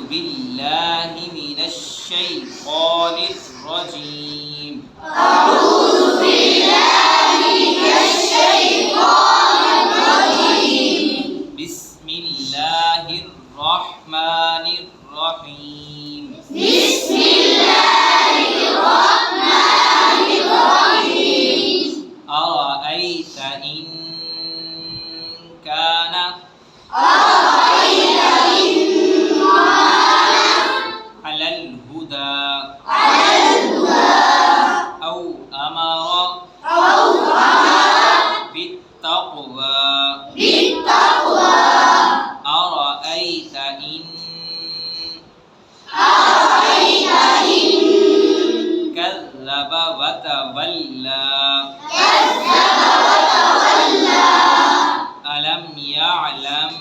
بالله من الشيطان الرجيم أعوذ بالله من الشيطان الرجيم بسم الله الرحمن الرحيم بسم الله الرحمن الرحيم أرأيت إن كان أرأيت إن على الهدى على الهدى أو أمر بالتقوى بالتقوى أرأيت إن كذب وتولى ألم يعلم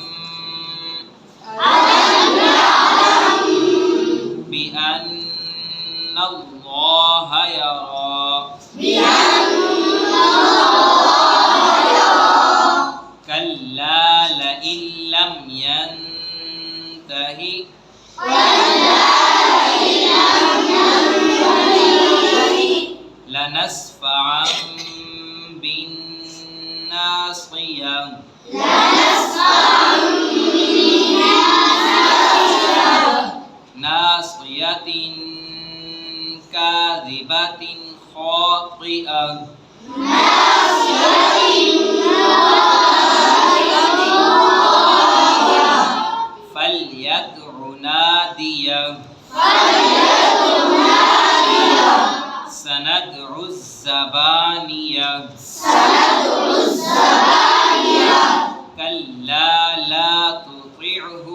بأن الله يرى كلا لئن لم ينته لنسفعا بالناصية ناصية كاذبة خاطئة فليدع ناديه سندع الزبانية كلا لا تطعه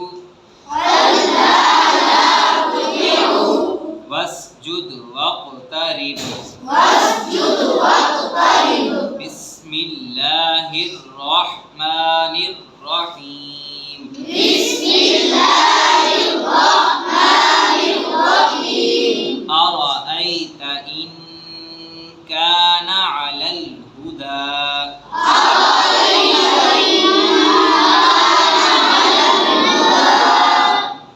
واسجد واقترب بسم الله الرحمن الرحيم أرأيت إن كان على الهدى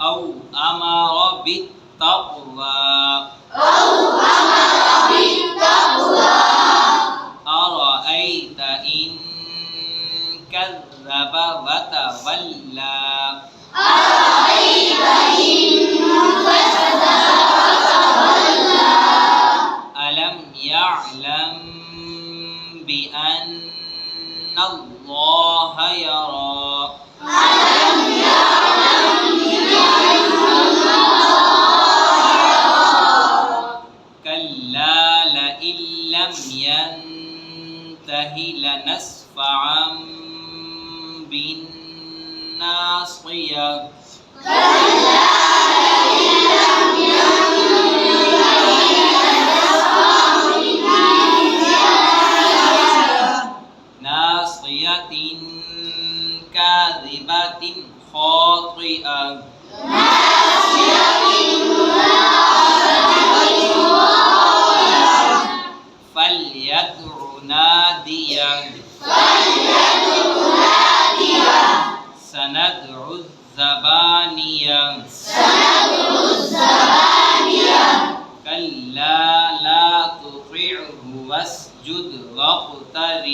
أو أمر بالتقوى أرأيت إن كذب وتولى ألم يعلم بأن الله يرى كلا لئن لم ينته لنسفعا بالناصية ناصية كاذبة خاطئة فليدع ناديه سندع الزبانية كلا لا تطعه واسجد واقترب